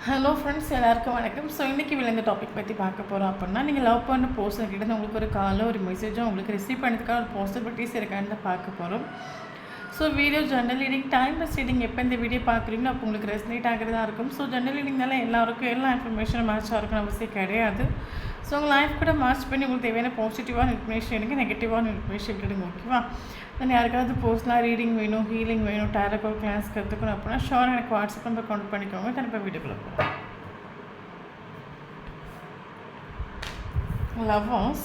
Hello friends, எல்லாருக்கும் வணக்கம். So இன்றைக்கி இந்த டாபிக் பற்றி பார்க்க போகிறோம். அப்படின்னா நீங்கள் லவ் பண்ண பர்சன் கிட்ட உங்களுக்கு ஒரு காலோ ஒரு மெசேஜோ உங்களுக்கு ரிசீவ் பண்ணுறதுக்காக ஒரு பாசிபிலிட்டிஸ் இருக்கான்னு தான் பார்க்க போகிறோம். So video general reading, timeless reading எப்போ இந்த வீடியோ பார்க்குறீங்களோ அப்போ உங்களுக்கு ரெசனேட் ஆகிறதா இருக்கும். ஸோ ஜென்ரல் ரீடிங்னால எல்லாருக்கும் எல்லா இன்ஃபர்மேஷனும் மேட்ச் ஆகிருக்கும் அவசியம் கிடையாது. ஸோ உங்கள் லைஃப் கூட மேட்ச் பண்ணி உங்களுக்கு தேவையான பாசிட்டிவான இன்ஃபர்மேஷன் எடுங்க, நெகட்டிவான இன்ஃபர்மேஷன் எடுங்க. ஓகேவா? தென் யாருக்காவது பர்சனலாக ரீடிங் வேணும், ஹீலிங் வேணும், டேரோ கிளாஸ் கற்றுக்கணும் அப்படின்னா ஷோர் எனக்கு வாட்ஸ்அப் நம்பர் கான்டெக்ட் பண்ணிக்கோங்க. தென் இப்போ வீடியோக்குள்ளே போகலாம். Lovers,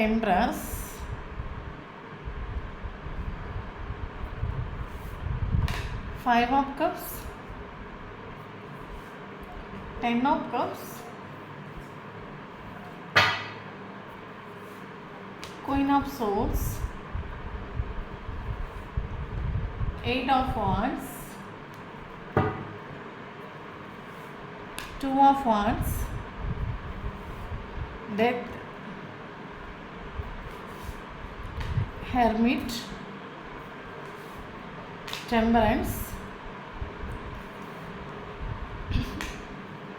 Empress, Five of Cups, Ten of Cups, Queen of Swords, Eight of Wands, Two of Wands, Death, Hermit, Temperance,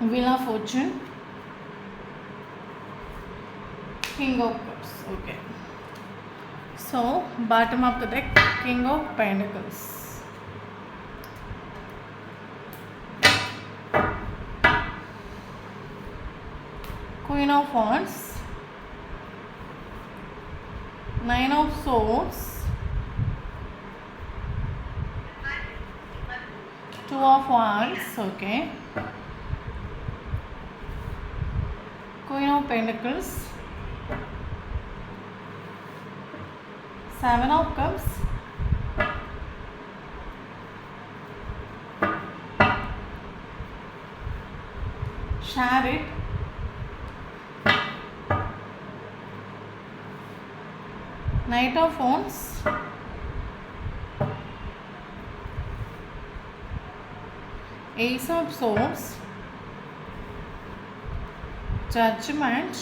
Wheel of Fortune, King of Cups. Okay. So, bottom of the deck, King of Pentacles. Queen of Wands, Nine of Swords, Two of Wands, okay. Queen of Pentacles, Seven of Cups, Chariot, Knight of Wands, Ace of Swords, Judgment,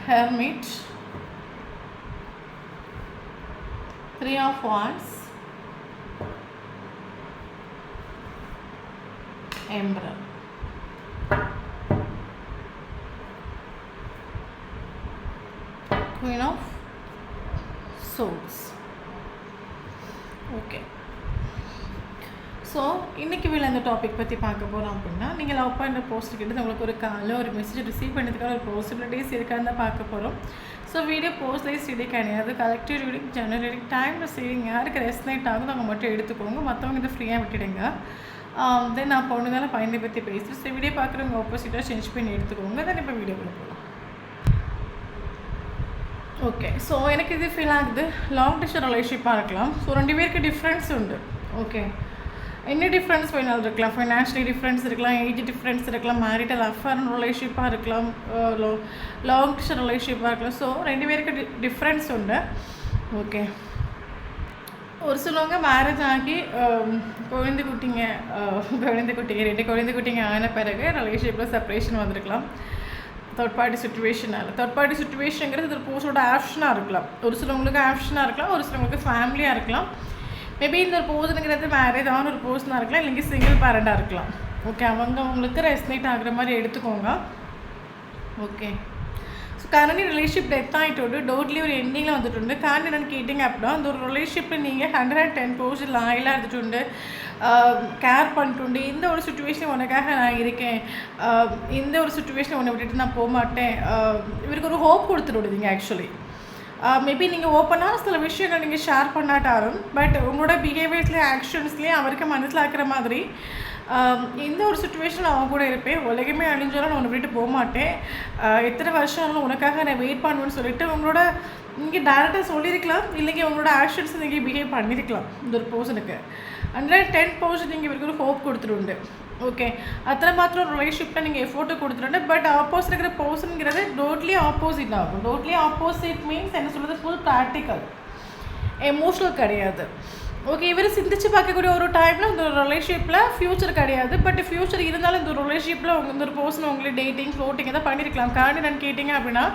Hermit, Three of Wands, Emperor. Queen of Swords. Okay. So இன்றைக்கி இந்த topic பற்றி பார்க்க போகிறோம். அப்படின்னா நீங்கள் love பண்ணுற post கிட்ட உங்களுக்கு ஒரு காலோ ஒரு மெசேஜ் ரிசீவ் பண்ணுறதுக்கான ஒரு பாசிபிலிட்டிஸ் இருக்கான்னு தான் பார்க்க போகிறோம். ஸோ வீடியோ போஸ்ட்லைஸ் ரீடிங் கிடையாது, collective reading, general reading, timeless reading. யாருக்கு ரெஸ்னேட் ஆகுது அவங்க மட்டும் எடுத்துக்கோங்க, மற்றவங்க இதை ஃப்ரீயாக விட்டுடுங்க. தென் நான் பொண்ணுதான பயனை பற்றி பேசுகிறேன். ஸோ வீடியோ பார்க்குறவங்க ஆப்போசிட்டாக சேஞ்ச் பண்ணி எடுத்துக்கோங்க. தென் இப்போ வீடியோக்குள்ளே போகலாம். ஓகே. ஸோ எனக்கு இது ஃபீல் ஆகுது லாங் டிஸ்டன்ஸ் ரிலேஷன்ஷிப்பாக இருக்கலாம். ஸோ ரெண்டு பேருக்கு டிஃப்ரென்ஸ் உண்டு. ஓகே, என்ன டிஃப்ரென்ஸ் வேணாலும் இருக்கலாம். ஃபைனான்ஷியலி டிஃப்ரென்ஸ் இருக்கலாம், ஏஜ் டிஃப்ரென்ஸ் இருக்கலாம், மேரிட்டல் அஃபேர் ரிலேஷன்ஷிப்பாக இருக்கலாம், லாங் டிஸ்டன்ஸ் ரிலேஷன்ஷிப்பாக இருக்கலாம். ஸோ ரெண்டு பேருக்கு டிஃப்ரென்ஸ் உண்டு. ஓகே. ஒரு சிலவங்க மேரேஜ் ஆகி குழந்தை குட்டிங்க ரெண்டு குழந்தை குட்டிங்க ஆன பிறகு ரிலேஷன்ஷிப்பில் செப்பரேஷன் வந்திருக்கலாம். தேர்ட் பார்ட்டி சுச்சுவேஷனுங்கிறது ஒரு பர்சனோட ஆப்ஷனாக இருக்கலாம். ஒரு சிலவங்களுக்கு ஆப்ஷனாக இருக்கலாம், ஒரு சிலவங்களுக்கு ஃபேமிலியாக இருக்கலாம். மேபி இந்த ஒரு பர்சனுங்கிறது மேரேஜ் ஆன ஒரு பர்சனாக இருக்கலாம், இல்லைங்க சிங்கிள் பேரண்டாக இருக்கலாம். ஓகே, அவங்களுக்கு ரெஸ்னேட் ஆகிற மாதிரி எடுத்துக்கோங்க. Okay. So current relationship death ஆகிட்டு டோட்லி ஒரு எண்டிங்கில் வந்துட்டு காரணம் என்னென்னு கேட்டிங்க அப்படின்னா அந்த ஒரு ரிலேஷன்ஷிப்பில் நீங்கள் 110% லாயலாக இருந்துட்டு கேர் பண்ணிட்டு இந்த ஒரு சுச்சுவேஷன் உனக்காக நான் இருக்கேன், இந்த ஒரு சுச்சுவேஷன் உன்னை விட்டுட்டு நான் போக மாட்டேன், இவருக்கு ஒரு ஹோப் கொடுத்துட்டு ஆக்சுவலி. மேபி நீங்கள் ஓப்பனாக சில விஷயங்கள் நீங்கள் ஷேர் பண்ணாட்டாலும் பட் உங்களோட பிஹேவியர்ஸ்லேயும் ஆக்ஷன்ஸ்லேயும் அவருக்கு மனசில் ஆக்கிற மாதிரி இந்த ஒரு சுச்சுவேஷனில் அவங்க கூட இருப்பேன், உலகமே அழிஞ்சாலும் நான் உன்னை விட்டுட்டு போக மாட்டேன், எத்தனை வருஷம் ஆனாலும் உனக்காக நான் வெயிட் பண்ணுவேன்னு சொல்லிட்டு உங்களோட நீங்கள் டேரெக்டாக சொல்லியிருக்கலாம், இல்லைங்க உங்களோட ஆக்ஷன்ஸ் நீங்கள் பிஹேவ் பண்ணியிருக்கலாம். இந்த ஒரு பர்சனுக்கு 110% நீங்கள் இவருக்கு ஒரு ஹோப் கொடுத்துருண்டு. ஓகே, அத்தனை மாத்திரம் ஒரு ரிலேஷன்ஷிப்பில் நீங்கள் எஃபோர்ட்டு கொடுத்துருண்டு. பட் ஆப்போசிட் இருக்கிற பர்சனுங்கிறது டோட்லி ஆப்போசிட் ஆகும். டோட்லி ஆப்போசிட் மீன்ஸ் என்ன சொல்கிறது, ஃபுல் ப்ராக்டிக்கல், எமோஷ்னல் கிடையாது. ஓகே, இவர் சிந்திச்சு பார்க்கக்கூடிய ஒரு டைமில் இந்த ஒரு ரிலேஷன்ஷிப்பில் ஃப்யூச்சர் கிடையாது. பட் ஃப்யூச்சர் இருந்தாலும் இந்த ஒரு ரிலேஷன்ஷிப்பில் உங்கள் இந்த ஒரு பர்சன் உங்களுக்கு டேட்டிங் ஃப்ளோட்டிங் எதாவது பண்ணியிருக்கலாம். காரணம் என்னன்னு கேட்டிங்க அப்படின்னா,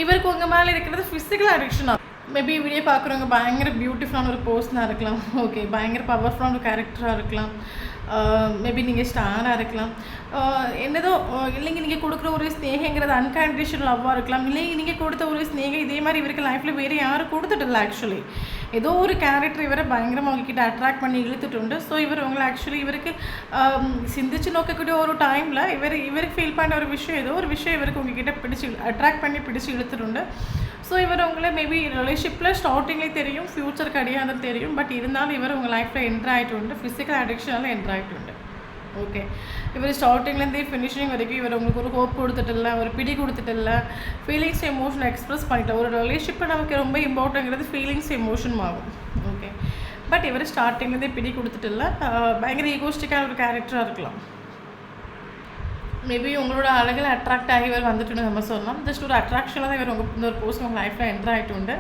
இவருக்கு உங்கள் மேலே இருக்கிறது ஃபிசிக்கல் அடிக்ஷனாக. மேபி வீடியோ பார்க்குறவங்க பயங்கர பியூட்டிஃபுல்லான ஒரு பர்சனாக இருக்கலாம். ஓகே, பயங்கர பவர்ஃபுல்லான ஒரு கேரக்டராக இருக்கலாம். மேபி நீங்கள் ஸ்டாராக இருக்கலாம். என்னதோ இல்லைங்க நீங்கள் கொடுக்குற ஒரு ஸ்னேகங்கிறது அன்கண்டிஷனல் லவ்வாக இருக்கலாம். இல்லைங்க நீங்கள் கொடுத்த ஒரு ஸ்னேகம் இதே மாதிரி இவருக்கு லைஃப்பில் வேறு யாரும் கொடுத்துட்டில்ல. ஆக்சுவலி ஏதோ ஒரு கேரக்டர் இவரை பயங்கரமாக உங்ககிட்ட அட்ராக்ட் பண்ணி இழுத்துட்டு. ஸோ இவர் உங்களை ஆக்சுவலி இவருக்கு சிந்திச்சு நோக்கக்கூடிய ஒரு டைமில் இவருக்கு ஃபீல் பண்ண ஒரு விஷயம், ஏதோ ஒரு விஷயம் இவருக்கு உங்ககிட்ட பிடிச்சி அட்ராக்ட் பண்ணி பிடிச்சி இழுத்துட்டு. ஸோ இவர் உங்களை மேபி ரிலேஷன்ஷிப்பில் ஸ்டார்டிங்லேயே தெரியும், ஃப்யூச்சர் கிடையாதுன்னு தெரியும். பட் இருந்தாலும் இவர் உங்கள் லைஃப்பில் என்ட்ரு ஆகிட்டு ஃபிசிக்கல் அடிக்ஷனால் என்ட்ரு ஆகிட்டு. ஓகே, இவர் ஸ்டார்டிங்லேருந்தே ஃபினிஷிங் வரைக்கும் இவர் உங்களுக்கு ஒரு ஹோப் கொடுத்துட்டில்ல, ஒரு பிடி கொடுத்துட்டில்ல, ஃபீலிங்ஸ் எமோஷனை எக்ஸ்ப்ரெஸ் பண்ணிட்டல. ஒரு ரிலேஷன்ஷிப்பை நமக்கு ரொம்ப இம்பார்ட்டங்கிறது ஃபீலிங்ஸ் எமோஷன் ஆகும். ஓகே, பட் இவர் ஸ்டார்டிங்லேருந்தே பிடி கொடுத்துட்டில்ல, பயங்கர ஈகோஸ்டிக்கான ஒரு கேரக்டராக இருக்கலாம். மேபி உங்களோட அழகில் அட்ராக்ட் ஆகி இவர் வந்துட்டுன்னு நம்ம சொல்லலாம். ஜஸ்ட் ஒரு அட்ராக்ஷனாக தான் இவர் இந்த ஒரு பர்சன் உங்கள் லைஃப்பில் என்ட்ரு ஆகிட்டு.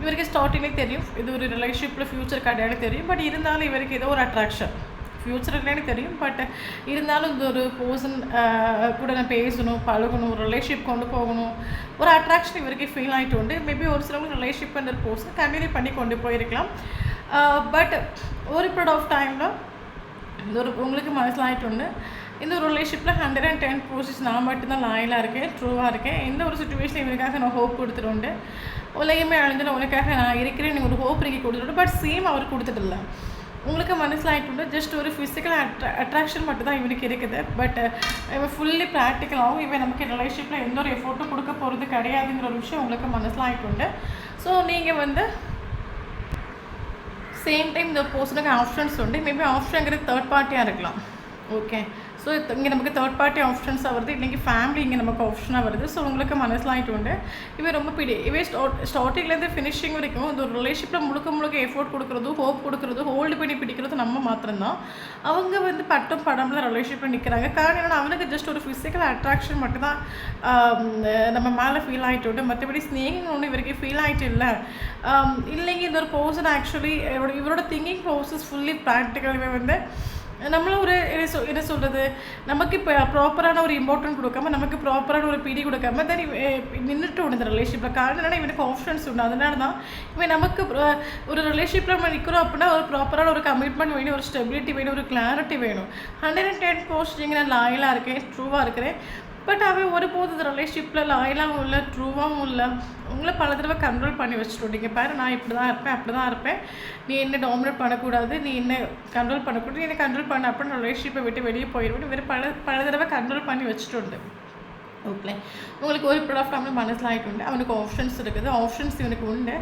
இவருக்கு ஸ்டார்டிங்லேயே தெரியும் இது ஒரு ரிலேஷன்ஷிப்பில் ஃப்யூச்சர் கிடையாது தெரியும். பட் இருந்தாலும் இவருக்கு ஏதோ ஒரு அட்ராக்ஷன் ஃப்யூச்சர் இல்லைன்னு தெரியும். பட் இருந்தாலும் இந்த ஒரு பர்சன் கூட நான் பேசணும், பழகணும், ரிலேஷன்ஷிப் கொண்டு போகணும், ஒரு அட்ராக்ஷன் இவருக்கு ஃபீல் ஆகிட்டு. மேபி ஒரு சிலவங்க ரிலேஷன்ஷிப் அந்த பர்சன் கண்டினியூ பண்ணி கொண்டு போயிருக்கலாம். பட் ஒரு பீரியட் ஆஃப் டைமில் இந்த ஒரு உங்களுக்கு மனசில் ஆகிட்டு இந்த ஒரு ரிலேஷன்ஷிப்பில் 110% நான் மட்டும்தான் லாயலாக இருக்கேன், ட்ரூவாக இருக்கேன். எந்த ஒரு சுச்சுவேஷன் இவருக்காக நான் ஹோப் கொடுத்துட்டு உலகமே அழிஞ்சிடும் உனக்காக நான் இருக்கிறேன் நீங்கள் ஒரு ஹோப் நீங்கள் கொடுத்துட்டு. பட் சேம் அவர் கொடுத்துட்டில்ல, உங்களுக்கு மனசில் ஆகிட்டு ஜஸ்ட் ஒரு ஃபிசிக்கல் அட்ராக்ஷன் மட்டும் தான் இவனுக்கு இருக்குது. பட் இவன் ஃபுல்லி ப்ராக்டிக்கலாகவும் இவன் நமக்கு ரிலேஷன்ஷிப்பில் எந்த ஒரு எஃபோர்ட்டும் கொடுக்க போகிறது கிடையாதுங்கிற ஒரு விஷயம் உங்களுக்கு மனசில் ஆகிட்டு. ஸோ நீங்கள் சேம் டைம் இந்த பர்சனுக்கு ஆப்ஷன்ஸ் உண்டு. மேபி ஆப்ஷனுங்கிறது தேர்ட் பார்ட்டியாக இருக்கலாம். ஓகே, ஸோ இங்கே நமக்கு தேர்ட் பார்ட்டி ஆப்ஷன்ஸாக வருது, இன்றைக்கி ஃபேமிலி இங்கே நமக்கு ஆப்ஷனாக வருது. ஸோ உங்களுக்கு மனசில் ஆகிட்டு இவன் ரொம்ப இவன் ஸ்டார்டிங்லேருந்து ஃபினிஷிங் வரைக்கும் இந்த ஒரு ரிலேஷன்ஷிப்பில் முழுக்க எஃபோர்ட் கொடுக்குறது, ஹோப் கொடுக்குறது, ஹோல்டு பண்ணி பிடிக்கிறது நம்ம மாத்திரம்தான். அவங்க பட்டம் படம்ல ரிலேஷன்ஷிப்பில் நிற்கிறாங்க. காரணம் என்னென்னா அவனுக்கு ஜஸ்ட் ஒரு ஃபிசிக்கல் அட்ராக்ஷன் மட்டும்தான் நம்ம மேலே ஃபீல் ஆகிட்டு. மற்றபடி ஸ்னேகிங் ஒன்று இவருக்கு ஃபீல் ஆகிட்டு இல்லைங்க இந்த ஒரு பர்சன் ஆக்சுவலி இவரோட திங்கிங் ப்ராசஸ் ஃபுல்லி ப்ராக்டிக்கல். இவன் நம்மளும் ஒரு என்ன சொல்கிறது, நமக்கு இப்போ ப்ராப்பரான ஒரு இம்பார்ட்டன்ட் கொடுக்காம, நமக்கு ப்ராப்பரான ஒரு பிடி கொடுக்காம தான் நின்றுட்டு இந்த ரிலேஷன்ஷிப்பில். காரணம் என்னன்னா இவனுக்கு ஆப்ஷன்ஸ் உண்டு. அதனால தான் இவன் நமக்கு ஒரு ரிலேஷன்ஷிப்பில் நம்ம நிற்கிறோம் அப்படின்னா ஒரு ப்ராப்பரான ஒரு கமிட்மெண்ட் வேணும், ஒரு ஸ்டெபிலிட்டி வேணும், ஒரு கிளாரிட்டி வேணும். 110% நான் லாயலாக இருக்கேன், ட்ரூவாக இருக்கிறேன். பட் அவன் ஒருபோது இந்த ரிலேஷன்ஷிப்பில் லாயலாகவும் இல்லை, ட்ரூவாகவும் இல்லை. உங்களை பல தடவை கண்ட்ரோல் பண்ணி வச்சுட்டோம். நீங்கள் பாரு, நான் இப்படி தான் இருப்பேன், அப்படி தான் இருப்பேன், நீ என்ன டாமினேட் பண்ணக்கூடாது, நீ என்ன கண்ட்ரோல் பண்ணக்கூடாது, நீ என்ன கண்ட்ரோல் பண்ண அப்படின்னு ரிலேஷன்ஷிப்பை விட்டு வெளியே போயிடுவேன். வேறு பல தடவை கண்ட்ரோல் பண்ணி வச்சுட்டு. ஓகே, உங்களுக்கு ஒரு பீரியட் ஆஃப் டைமில் மனசில் ஆகிட்டு அவனுக்கு ஆப்ஷன்ஸ் இருக்குது, ஆப்ஷன்ஸ் இவனுக்கு உண்டு.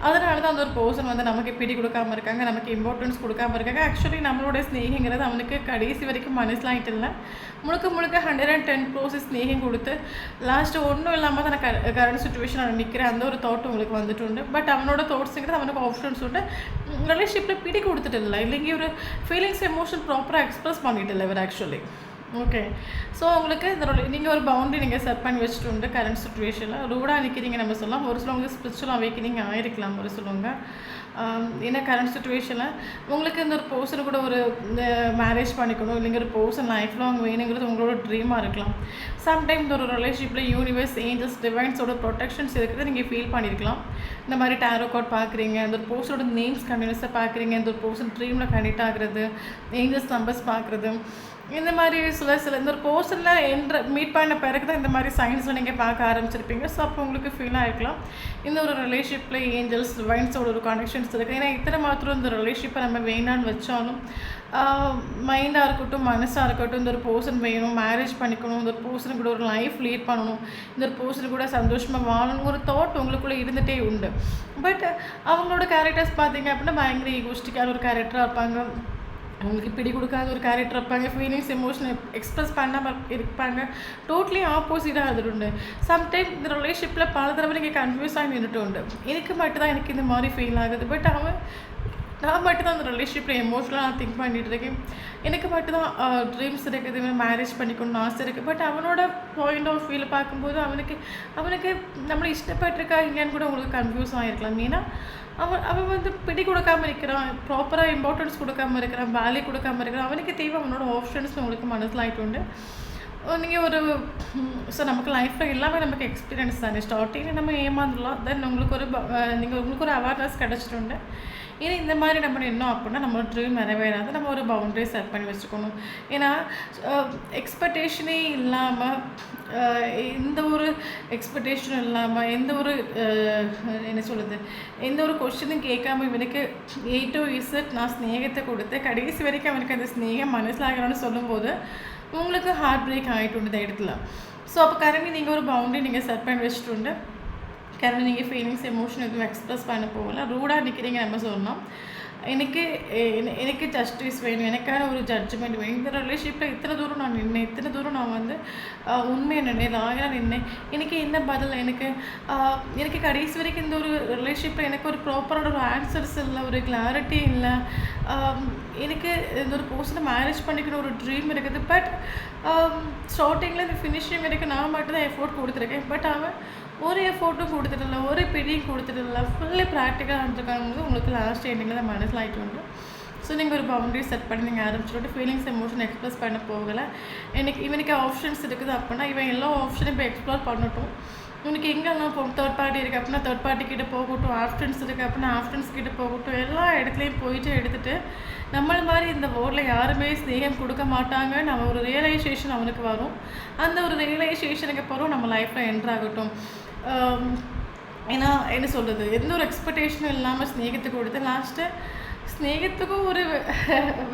அதனால தான் அந்த ஒரு பர்சன் நமக்கு பிடி கொடுக்காமல் இருக்காங்க, நமக்கு இம்பார்ட்டன்ஸ் கொடுக்காமல் இருக்காங்க. ஆக்சுவலி நம்மளோட ஸ்னேகங்கிறது அவனுக்கு கடைசி வரைக்கும் மனசில் ஆகிட்டு இல்லை. முழுக்க 110% ஸ்னேகம் கொடுத்து லாஸ்ட்டு ஒன்றும் இல்லாமல் தான் நான் கரண்ட் சுச்சுவேஷன் நான் நிற்கிறேன் அந்த ஒரு தாட் உங்களுக்கு வந்துட்டு. பட் அவனோட தாட்ஸுங்கிறது அவனுக்கு ஆப்ஷன்ஸ் உண்டு. ரிலேஷன்ஷிப்பில் பிடி கொடுத்துட்டு இல்லை, இல்லைங்க ஒரு ஃபீலிங்ஸ் எமோஷன் ப்ராப்பராக எக்ஸ்ப்ரெஸ் பண்ணிட்டு இல்லை இவர் ஆக்சுவலி. ஓகே, ஸோ உங்களுக்கு இந்த நீங்கள் ஒரு பவுண்டரி நீங்கள் செட் பண்ணி வச்சுட்டு கரண்ட் சுச்சுவேஷனில் ரூடாக நிற்கிறீங்க நம்ம சொல்லலாம். ஒரு சிலவங்க ஸ்பிரிச்சுவல் அவேக்கனிங் ஆகிருக்கலாம், ஒரு சிலவங்க ஏன்னா கரண்ட் சுச்சுவேஷனில் உங்களுக்கு இந்த ஒரு பர்சனை கூட ஒரு மேரேஜ் பண்ணிக்கணும், இல்லைங்க ஒரு பர்சன் லைஃப் லாங் வேணுங்கிறது உங்களோட ட்ரீமாக இருக்கலாம். சம்டைம் இந்த ஒரு ரிலேஷன்ஷிப்பில் யூனிவர்ஸ், ஏஞ்சல்ஸ், டிவைன்ஸோட ப்ரொடெக்ஷன்ஸ் இருக்கிறத நீங்கள் ஃபீல் பண்ணியிருக்கலாம். இந்த மாதிரி டேரோ கார்ட் பார்க்குறீங்க, இந்த ஒரு பர்சனோட நேம்ஸ் கண்டினியூஸாக பார்க்குறீங்க, இந்த ஒரு பர்சன் ட்ரீமில் கனெக்ட் ஆகுறது, ஏஞ்சல்ஸ் நம்பர்ஸ் பார்க்குறது, இந்த மாதிரி சில இந்த ஒரு பர்சனில் மீட் பண்ண பிறகு தான் இந்த மாதிரி சயின்ஸில் நீங்கள் பார்க்க ஆரம்பிச்சிருப்பீங்க. ஸோ அப்போ உங்களுக்கு ஃபீல் ஆகிருக்கலாம் இந்த ஒரு ரிலேஷன்ஷிப்பில் ஏஞ்சல்ஸ், டிவைன்ஸோட ஒரு கனெக்ஷன்ஸ் இருக்குது. ஏன்னா இத்தனை மாத்திரம் இந்த ரிலேஷன்ஷிப்பை நம்ம வேணான்னு வச்சாலும் மைண்டாக இருக்கட்டும், மனசாக இருக்கட்டும், இந்த ஒரு பர்சன் வேணும், மேரேஜ் பண்ணிக்கணும், இந்த ஒரு பர்சனு கூட ஒரு லைஃப் லீட் பண்ணணும், இந்த ஒரு பர்சனு கூட சந்தோஷமாக வாழணும் ஒரு தாட் உங்களுக்குள்ளே இருந்துகிட்டே உண்டு. பட் அவங்களோட கேரக்டர்ஸ் பார்த்தீங்க அப்படின்னா பயங்கர ஈகோஸ்டிக்கான ஒரு கேரக்டராக இருப்பாங்க, அவங்களுக்கு பிடி கொடுக்காத ஒரு கேரக்டர் இருப்பாங்க, ஃபீலிங்ஸ் எமோஷனை எக்ஸ்ப்ரெஸ் பண்ணாமல் இருப்பாங்க. டோட்டலி ஆப்போசிட்டாக அது உண்டு. சம்டைம் இந்த ரிலேஷன்ஷிப்பில் பல தடவை நீங்கள் கன்ஃபியூஸ் ஆகி நின்றுட்டு உண்டு. எனக்கு மட்டும் தான் எனக்கு இந்த மாதிரி ஃபீல் ஆகுது. பட் அவன் நான் மட்டும் தான் அந்த ரிலேஷன்ஷிப்பில் எமோஷ்னலாக நான் திங்க் பண்ணிகிட்டு இருக்கேன். எனக்கு மட்டும் தான் ட்ரீம்ஸ் இருக்குது, இதுமாதிரி மேரேஜ் பண்ணிக்கணும்னு ஆசை இருக்குது. பட் அவனோட பாயிண்ட் ஆஃப் வியூவில் பார்க்கும்போது அவனுக்கு நம்மளை இஷ்டப்பட்டிருக்கா இல்லையான்னு கூட உங்களுக்கு கன்ஃபியூஸ் ஆகிருக்கலாம். ஏன்னா அவன் வந்து பிடி கொடுக்காமல் இருக்கிறான், ப்ராப்பராக இம்பார்ட்டன்ஸ் கொடுக்காமல் இருக்கிறான், வேல்யூ கொடுக்காமல் இருக்கிறான். அவனுக்கு தேவை அவனோட ஆப்ஷன்ஸ் உங்களுக்கு മനസ്സിലായിട്ടുണ്ട്. நீங்கள் ஒரு ஸோ நமக்கு லைஃப்பில் எல்லாமே நமக்கு எக்ஸ்பீரியன்ஸ் தானே. ஸ்டார்டிங்கில் நம்ம ஏமாந்துடலாம், தென் உங்களுக்கு ஒரு அவேர்னஸ் கிடச்சிട്ടുണ്ട്. ஏன்னா இந்த மாதிரி நம்ம நின்னோம் அப்படின்னா நம்மளோட ட்ரீம் நிறைவேறாது. நம்ம ஒரு பவுண்டரி செட் பண்ணி வச்சுக்கணும். ஏன்னா எக்ஸ்பெக்டேஷனே இல்லாமல் எந்த ஒரு எக்ஸ்பெக்டேஷனும் இல்லாமல் என்ன சொல்லுது, எந்த ஒரு கொஸ்டினும் கேட்காம இவனுக்கு A to Z நான் ஸ்நேகத்தை கொடுத்து கடைசி வரைக்கும் அவனுக்கு அந்த ஸ்நேகம் മനസ്സിലാകണമെന്ന് சொல்லும்போது உங்களுக்கு ஹார்ட் பிரேக் ஆகிட்டு இந்த இடத்துல. ஸோ அப்போ கரண்ட்லி நீங்கள் ஒரு பவுண்டரி நீங்கள் செட் பண்ணி வச்சுட்டு കാരണം நீங்கள் ஃபீலிங்ஸ் எமோஷன் எதுவும் எக்ஸ்ப்ரெஸ் பண்ண போகல, ரூடாக நிற்கிறீங்க நம்ம சொல்லணும். எனக்கு ஜஸ்டிஸ் வேணும், எனக்கான ஒரு ஜட்ஜ்மெண்ட் வேணும். இந்த ரிலேஷன்ஷிப்பில் இத்தனை தூரம் நான் நின்னேன், இத்தனை தூரம் நான் வந்து உண்மையை நின்னேன், லாயலாக நின்னேன். எனக்கு என்ன பதில், எனக்கு கடைசி வரைக்கும் இந்த ஒரு ரிலேஷன்ஷிப்பில் எனக்கு ஒரு ப்ராப்பரான ஒரு ஆன்சர்ஸ் இல்லை, ஒரு கிளாரிட்டி இல்லை. எனக்கு இந்த ஒரு பர்சனை மேரேஜ் பண்ணிக்கணும் ஒரு ட்ரீம் இருக்குது. பட் ஸ்டார்டிங்கில் இந்த ஃபினிஷிங் வரைக்கும் நான் மட்டும் தான் எஃபோர்ட் கொடுத்துருக்கேன். பட் அவன் ஒரு எஃபோர்ட்டும் கொடுத்துட்டில்ல, ஒரு பிடியும் கொடுத்துட்டில்ல, ஃபுல்லி ப்ராக்டிக்கலாக இருந்திருக்காங்க. உங்களுக்கு லாஸ்ட் எண்டிங்கில் தான் മനസ്സിലായിട്ടുണ്ട്. ஸோ நீங்கள் ஒரு பவுண்டரி செட் பண்ணி நீங்கள் ஆரம்பிச்சுட்டு ஃபீலிங்ஸ் எமோஷன் எக்ஸ்ப்ரெஸ் பண்ண போகலை. இவனுக்கு ஆப்ஷன்ஸ் இருக்குது அப்படின்னா இவன் எல்லா ஆப்ஷனும் இப்போ எக்ஸ்ப்ளோர் பண்ணட்டும். இவனுக்கு எங்கெல்லாம் தேர்ட் பார்ட்டி இருக்குது அப்படின்னா தேர்ட் பார்ட்டி கிட்டே போகட்டும், ஆஃப்டர்ஸ் இருக்குது அப்படின்னா ஆஃப்டர்ஸ் கிட்டே போகட்டும். எல்லா இடத்துலையும் போயிட்டு எடுத்துகிட்டு நம்மள மாதிரி இந்த வேர்ல்டில் யாருமே ஸ்நேகம் கொடுக்க மாட்டாங்க, நம்ம ஒரு ரியலைசேஷன் அவனுக்கு வரும். அந்த ஒரு ரியலைசேஷனுக்கு அப்புறம் நம்ம லைஃப்பில் என்ட்ராகட்டும். ஏன்னா என்ன சொல்கிறது, எந்த ஒரு எக்ஸ்பெக்டேஷனும் இல்லாமல் ஸ்நேகத்துக்கு கொடுத்து லாஸ்ட்டு ஸ்நேகத்துக்கும் ஒரு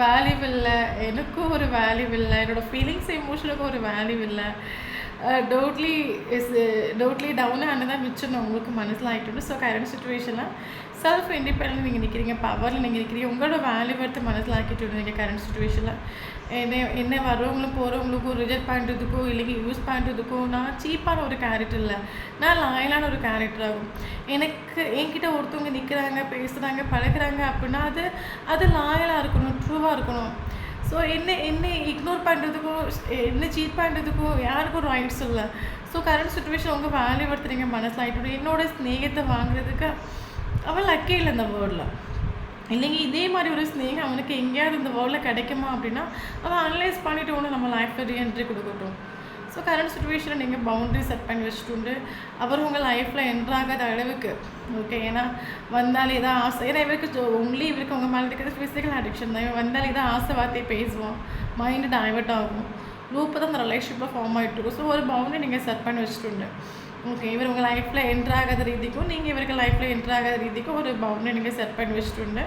வேல்யூ இல்லை, எனக்கும் ஒரு வேல்யூ இல்லை, என்னோடய ஃபீலிங்ஸ் எமோஷனுக்கும் ஒரு வேல்யூ இல்லை. டவுட்லி டவுன் ஆனதான் மிச்சம் உங்களுக்கு മനസ്സിലായിട്ടുണ്ട്. ஸோ கரண்ட் சுச்சுவேஷனில் செல்ஃப் இண்டிபெண்டன்ட் நீங்கள் நிற்கிறீங்க, பவரில் நீங்கள் நிற்கிறீங்க, உங்களோட வேல்யூ எடுத்து മനസ്സിലാക്കിയിട്ടുണ്ട് நீங்கள் கரண்ட் சுச்சுவேஷனில். என்ன வர்றவங்களும் போகிறவங்களுக்கும் ரிஜெக்ட் பண்ணுறதுக்கோ இல்லைங்க யூஸ் பண்ணுறதுக்கோ நான் சீப்பான ஒரு கேரக்டர் இல்லை, நான் லாயலான ஒரு கேரக்டர் ஆகும். என்கிட்ட ஒருத்தவங்க நிற்கிறாங்க, பேசுகிறாங்க, பழகுறாங்க அப்படின்னா அது லாயலாக இருக்கணும், ட்ரூவாக இருக்கணும். ஸோ என்ன இக்னோர் பண்ணுறதுக்கும் என்ன சீட் பண்ணுறதுக்கும் யாருக்கும் ரைட்ஸ் இல்லை. ஸோ கரண்ட் சுச்சுவேஷன் உங்கள் வேல்யூ எடுத்துறீங்க മനസ്സിലായിട്ടുണ്ട്. என்னோட ஸ்நேகத்தை வாங்குறதுக்கு அவன் லக்கே இல்லை இந்த வேர்ல்டில். இல்லைங்க இதே மாதிரி ஒரு ஸ்நேகம் அவனுக்கு எங்கேயாவது இந்த வேர்ல்டில் கிடைக்குமா அப்படின்னா அவன் அனலைஸ் பண்ணிவிட்டு ஒன்று நம்ம லைஃப்பில் ரீஎன்ட்ரி கொடுக்கட்டும். ஸோ கரண்ட் சுச்சுவேஷனில் நீங்கள் பவுண்டரி செட் பண்ணி வச்சுட்டு அவர் உங்கள் லைஃப்பில் என்ட்ராகாத அளவுக்கு ஓகே. ஏன்னா வந்தாலே இதான் ஆசை, ஏன்னா இவருக்கு உங்கள் மேலே இருக்கிறது ஃபிசிக்கல் அடிக்ஷன் தான். இவன் வந்தாலே இதான் ஆசை வார்த்தையை பேசுவான், மைண்டு டைவர்ட் ஆகும், லூப்பு தான் அந்த ரிலேஷன்ஷிப்பில் ஃபார்ம் ஆகிட்டு இருக்கும். ஸோ ஒரு பவுண்டரி நீங்கள் செட் பண்ணி வச்சுட்டு ஓகே, இவர் உங்கள் லைஃப்பில் என்ட்ராகாத ரீதிக்கும் நீங்கள் இவருக்கு லைஃப்பில் என்ட்ராகாத ரீதிக்கும் ஒரு பவுண்டரி நீங்கள் செட் பண்ணி வச்சுட்டு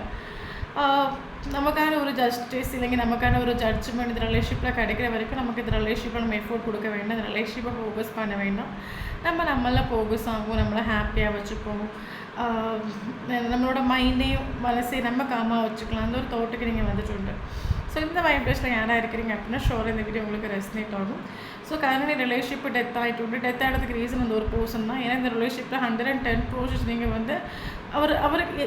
நமக்கான ஒரு ஜஸ்டிஸ் இல்லைங்க நமக்கான ஒரு ஜட்ஜ்மெண்ட் இந்த ரிலேஷன்ஷிப்பில் கிடைக்கிற வரைக்கும் நமக்கு இந்த ரிலேஷன்ஷிப்பில் நம்ம எஃபோர்ட் கொடுக்க வேண்டாம், இந்த ரிலேஷன்ஷிப்பை ஃபோக்கஸ் பண்ண வேண்டாம். நம்மளாம் ஃபோக்கஸ் ஆகும், நம்மளை ஹாப்பியாக வச்சுப்போம், நம்மளோட மைண்டையும் மனசையும் நம்ம காமாக வச்சுக்கலாம். அந்த ஒரு தோட்டுக்கு நீங்கள் வந்துட்டு ஸோ இந்த வைப்ரேஷனில் யாராக இருக்கிறீங்க அப்படின்னா ஷோராக இந்த வீடியோ உங்களுக்கு ரெஸ்னேட் ஆகும். ஸோ கரண்ட் ரிலேஷன்ஷிப் டெத் ஆகிட்டு ரீசன் அந்த ஒரு பர்சன் தான். ஏன்னா இந்த ரிலேஷன்ஷிப்பில் 110% நீங்கள் வந்து அவருக்கு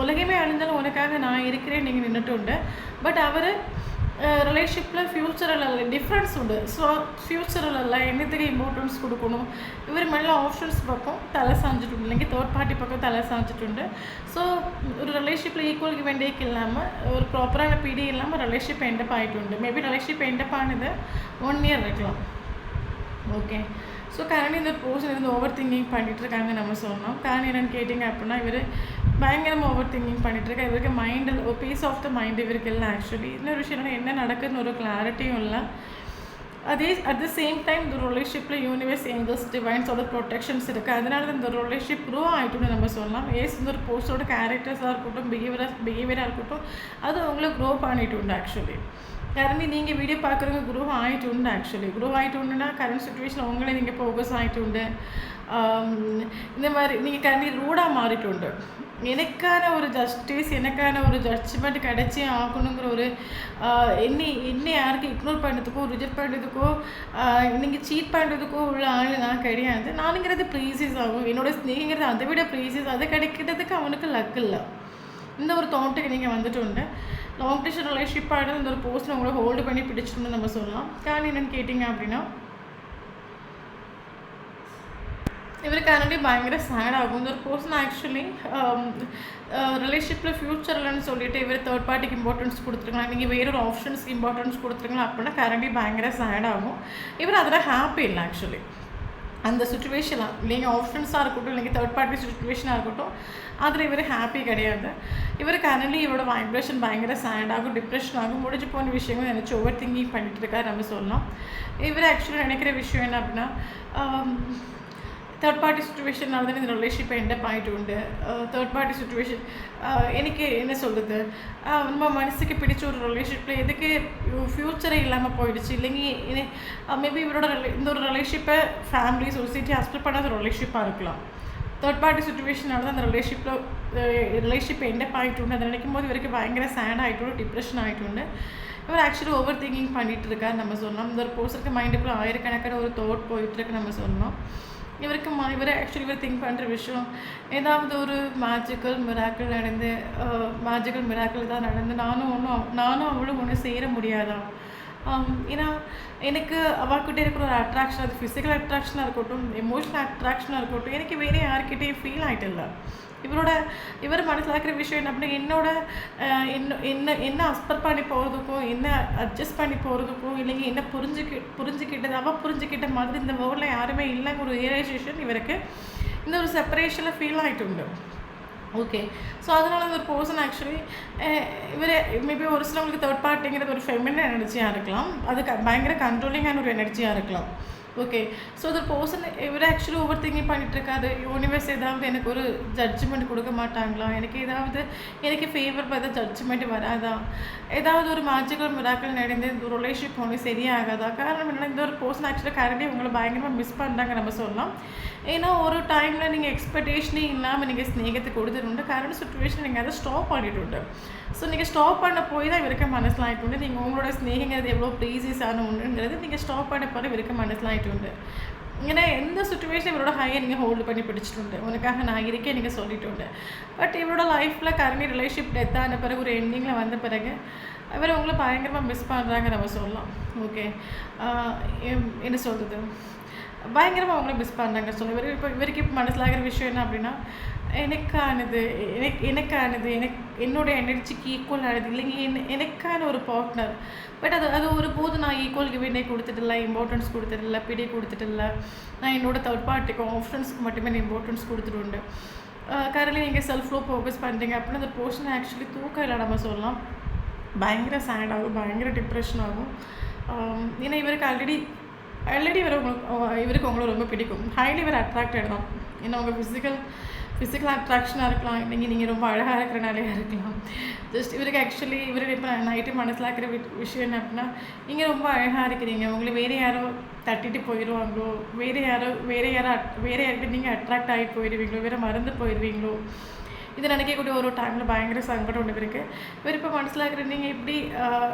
உலகமே அழிந்தாலும் உனக்காக நான் இருக்கிறேன் நீங்கள் நின்றுட்டு பட் அவர் ரிலேஷன்ஷிப்பில் ஃப்யூச்சரில் டிஃப்ரென்ஸ் உண்டு. ஸோ ஃப்யூச்சரில் என்னத்துக்கு இம்பார்ட்டன்ஸ் கொடுக்கணும், இவர் மேலே ஆப்ஷன்ஸ் பக்கம் தலை சாஞ்சிட்டு இல்லைங்க தேர்ட் பார்ட்டி பக்கம் தலை சாஞ்சிட்டு. ஸோ ஒரு ரிலேஷன்ஷிப்பில் ஈக்குவலுக்கு வேண்டியக்கு இல்லாமல் ஒரு ப்ராப்பரான பிடி இல்லாமல் ரிலேஷன்ஷிப் எண்டப் ஆகிட்டு. மேபி ரிலேஷன்ஷிப் எண்டப் ஆனது 1 year இருக்கலாம். ஓகே, ஸோ கரண்ட் இந்த பர்சன் இருந்து ஓவர் திங்கிங் பண்ணிகிட்ருக்காங்க நம்ம சொன்னோம். காரணம் என்னென்னு கேட்டிங்க அப்படின்னா இவர் பயங்கரமாக ஓவர் திங்கிங் பண்ணிகிட்ருக்கா. இவருக்கு மைண்டில் ஒரு பீஸ் ஆஃப் த மைண்ட் இவருக்கு இல்லை. ஆக்சுவலி இன்னொரு விஷயம் என்ன நடக்குதுன்னு ஒரு கிளாரிட்டியும் இல்லை. அட் த சேம் டைம் இந்த ரிலேஷன்ஷிப்பில் யூனிவர்ஸ் ஏஞ்சல்ஸ் டிவைன்ஸோட ப்ரொடெக்ஷன்ஸ் இருக்குது. அதனால தான் இந்த ரிலேஷன்ஷிப் க்ரோ ஆகிட்டுன்னு நம்ம சொல்லலாம். இந்த ஒரு போஸ்டோட கேரக்டர்ஸாக இருக்கட்டும், பிஹேவியராக இருக்கட்டும், அது உங்களை க்ரோ பண்ணிட்டு ஆக்சுவலி. கரண்ட்லி நீங்கள் வீடியோ பார்க்குறவங்க க்ரோ ஆகிட்டு ஆக்சுவலி க்ரோ ஆகிட்டுன்னா கரண்ட் சுச்சுவேஷன் உங்களே நீங்கள் ஃபோக்கஸ் ஆகிட்டு இந்த மாதிரி நீங்கள் கரண்ட்லி ரூடாக மாறிட்டு எனக்கான ஒரு ஜஸ்டிஸ் எனக்கான ஒரு ஜட்ஜ்மெண்ட் கிடைச்சே ஆகணுங்கிற ஒரு என்ன யாருக்கு இக்னோர் பண்ணுறதுக்கோ ரிஜெக்ட் பண்ணுறதுக்கோ நீங்கள் சீட் பண்ணுறதுக்கோ உள்ள ஆள் நான் கிடையாது. நானுங்கிறது ப்ரீசியஸ் ஆகும், என்னோடய ஸ்நேகங்கிறது அதை விட ப்ரீசியஸ், அதை கிடைக்கிறதுக்கு அவனுக்கு லக் இல்லை. இந்த ஒரு தாட்டுக்கு நீங்கள் வந்துட்டு லாங் டிஸ்டன்ஸ் ரிலேஷன்ஷிப்பாக இந்த ஒரு போஸ்ட்டில் உங்களை ஹோல்டு பண்ணி பிடிச்சிட்டுன்னு நம்ம சொல்லலாம். காரணம் என்னென்னு கேட்டிங்க அப்படின்னா, இவருக்கு ஆல்ரெடி பயங்கர சேட் ஆகும். இந்த ஒரு பர்சன் ஆக்சுவலி ரிலேஷன்ஷிப்பில் ஃப்யூச்சர் இல்லைன்னு சொல்லிட்டு இவர் தேர்ட் பார்ட்டிக்கு இம்பார்ட்டன்ஸ் கொடுத்துருக்கலாம், நீங்கள் வேறொரு ஆப்ஷன்ஸ்க்கு இம்பார்ட்டன்ஸ் கொடுத்துருக்கலாம் அப்படின்னா கரண்டி பயங்கர சேட் ஆகும். இவர் அதில் ஹாப்பி இல்லை ஆக்சுவலி. அந்த சுச்சுவேஷனாக நீங்கள் ஆப்ஷன்ஸாக இருக்கட்டும், நீங்கள் தேர்ட் பார்ட்டி சுச்சுவேஷனாக இருக்கட்டும், அதில் இவர் ஹாப்பி கிடையாது. இவர் கரண்ட்லி இவரோட வைப்ரேஷன் பயங்கர சேட் ஆகும், டிப்ரெஷன் ஆகும், முடிஞ்சு போன விஷயங்கள் நினச்சி ஓவர் திங்கிங் பண்ணிகிட்டு இருக்காரு நம்ம சொல்லலாம். இவர் ஆக்சுவலி நினைக்கிற விஷயம் என்ன அப்படின்னா, தேர்ட் பார்ட்டி சுச்சுவேஷனால் தான் இந்த ரிலேஷன்ஷிப்பை எண்டப் ஆகிட்டு உண்டு. தேர்ட் பார்ட்டி சுச்சுவேஷன் எனக்கு என்ன சொல்கிறது, நம்ம மனசுக்கு பிடிச்ச ஒரு ரிலேஷன்ஷிப்பில் எதுக்கு ஃப்யூச்சரே இல்லாமல் போயிடுச்சு இல்லைங்க. மேபி இவரோட இந்த ஒரு ரிலேஷன்ஷிப்பை ஃபேமிலி சொசைட்டி அக்செப்ட் பண்ணாத ஒரு ரிலேஷன்ஷிப்பாக இருக்கலாம். தேர்ட் பார்ட்டி சுச்சுவேஷனால தான் அந்த ரிலேஷன்ஷிப் எண்டப் ஆகிட்டு உண்டு. அதை நினைக்கும் போது இவருக்கு பயங்கர சேட் ஆகிட்டு டிப்ரெஷன் ஆகிட்டு உண்டு. இவர் ஆக்சுவலி ஓவர் திங்கிங் பண்ணிகிட்டு இருக்கார் நம்ம சொல்லலாம். இந்த ஒரு பர்சனுக்கு மைண்டுக்குள்ளே ஆயிரக்கணக்கான ஒரு தாட் போயிட்டுருக்கு நம்ம சொல்லலாம். இவர் ஆக்சுவலி திங்க் பண்ணுற விஷயம், ஏதாவது ஒரு மேஜிக்கல் மிராக்கிள் தான் நடந்து நானும் அவளும் ஒன்று சேர முடியாதா. ஏன்னா எனக்கு அவள்கிட்ட இருக்கிற ஒரு அட்ராக்ஷன், அது ஃபிசிக்கல் அட்ராக்ஷனாக இருக்கட்டும், எமோஷனல் அட்ராக்ஷனாக இருக்கட்டும், எனக்கு வேறு யார்கிட்டையும் ஃபீல் ஆகிட்டு இல்லை. இவர் மனசில் இருக்கிற விஷயம் என்ன அப்படின்னா, என்ன அஸ்பர் பண்ணி போகிறதுக்கும், என்ன அட்ஜஸ்ட் பண்ணி போகிறதுக்கும், இல்லைங்க என்ன புரிஞ்சுக்கிட்டது அவள் புரிஞ்சுக்கிட்ட மாதிரி இந்த வேர்ல்டில் யாருமே இல்லைங்க ஒரு ரியலைசேஷன் இவருக்கு இந்த ஒரு செப்பரேஷனில் ஃபீல் ஆகிட்டு உண்டு. ஓகே, ஸோ அதனால் அந்த ஒரு பர்சன் ஆக்சுவலி இவர் மேபி ஒரு சிலவங்களுக்கு தேர்ட் பார்ட்டிங்கிறது ஒரு ஃபெமினன் எனர்ஜியாக இருக்கலாம், அது பயங்கர கண்ட்ரோலிங்கான ஒரு எனர்ஜியாக இருக்கலாம். ஓகே, ஸோ அந்த பர்சன் இவர் ஆக்சுவலி ஓவர் திங்கிங் பண்ணிகிட்ருக்காரு. யூனிவர்ஸ் ஏதாவது எனக்கு ஒரு ஜட்ஜ்மெண்ட் கொடுக்க மாட்டாங்களா, எனக்கு ஃபேவர் பார்த்தா ஜட்ஜ்மெண்ட் வராதா, ஏதாவது ஒரு மேஜிக்கல் மிராக்கிள் நடந்து இந்த ரிலேஷன்ஷிப் ஒன்று சரியாகாதா. காரணம் என்னென்னா, இந்த ஒரு பர்சன் ஆக்சுவலாக கரண்டி உங்களை பயங்கரமாக மிஸ் பண்ணுறாங்க நம்ம சொல்லலாம். ஏன்னா ஒரு டைமில் நீங்கள் எக்ஸ்பெக்டேஷனே இல்லாமல் நீங்கள் ஸ்நேகத்தை கொடுத்துட்டு கரண்ட் சுச்சுவேஷன் நீங்கள் அதை ஸ்டாப் பண்ணிட்டு. ஸோ நீங்கள் ஸ்டாப் பண்ண போய் தான் இவருக்கு மனசில் ஆகிட்டு, நீங்கள் உங்களோட ஸ்நேகங்கிறது எவ்வளோ ப்ரீசியஸான ஒன்றுங்கிறது நீங்கள் ஸ்டாப் பண்ண போகிற இவருக்கு மனசில் ஆகிட்டு. ஏன்னா எந்த சுச்சுவேஷன் இவரோட ஹையை நீங்கள் ஹோல்டு பண்ணி பிடிச்சிட்டு உனக்காக நான் இருக்கேன் நீங்கள் சொல்லிட்டு. பட் இவரோட லைஃப்பில் கரண்டி ரிலேஷன்ஷிப் டெத் ஆன பிறகு ஒரு எண்டிங்கில் வந்த பிறகு இவர் உங்களை பயங்கரமாக மிஸ் பண்ணுறாங்க நம்ம சொல்லலாம். ஓகே, என்ன சொல்கிறது, பயங்கரமாக அவங்கள மிஸ் பண்ணுறாங்க சொல்ல. இவருக்கு இப்போ மனசில் ஆகிற விஷயம் என்ன அப்படின்னா, எனக்கானது என்னோட எனர்ஜிக்கு ஈக்குவல் ஆனது இல்லைங்க, எனக்கான ஒரு பார்ட்னர். பட் அது ஒரு போது நான் ஈக்குவல் கிவினை கொடுத்துட்டில்ல, இம்பார்ட்டன்ஸ் கொடுத்துட்டில்ல, பிடி கொடுத்துட்டில்ல. நான் என்னோடய தேர்ட் பார்ட்டிக்கும் ஆப்ஷன்ஸ்க்கு மட்டுமே நான் இம்பார்ட்டன்ஸ் கொடுத்துட்டு கரண்ட்லி நீங்கள் செல்ஃப் லோ ஃபோக்கஸ் பண்ணுறீங்க அப்படின்னா அந்த போர்ஷன் ஆக்சுவலி தூக்கம் இல்லை நம்ம சொல்லலாம். பயங்கர சேட் ஆகும், பயங்கர டிப்ரெஷன் ஆகும். ஏன்னா இவருக்கு ஆல்ரெடி இவருக்கு உங்களை ரொம்ப பிடிக்கும், ஹைலி இவர் அட்ராக்டட் தான். ஏன்னா உங்கள் ஃபிசிக்கல் அட்ராக்ஷனாக இருக்கலாம், நீங்கள் ரொம்ப அழகாக இருக்கிறனாலேயே இருக்கலாம். ஜஸ்ட் இவருக்கு ஆக்சுவலி இப்போ நைட்டு மனசில் இருக்கிற விஷயம் என்ன அப்படின்னா, நீங்கள் ரொம்ப அழகாக இருக்கிறீங்க, உங்களை வேறு யாரோ தட்டிட்டு போயிடுவாங்களோ, வேறு யார்கிட்ட நீங்கள் அட்ராக்ட் ஆகி போயிடுவீங்களோ, வேறு மறந்து போயிடுவீங்களோ, இது நினைக்கக்கூடிய ஒரு டைமில் பயங்கர சங்கடம் ஒன்று இருக்குது. இவர் இப்போ மனசில் இருக்கிற நீங்கள்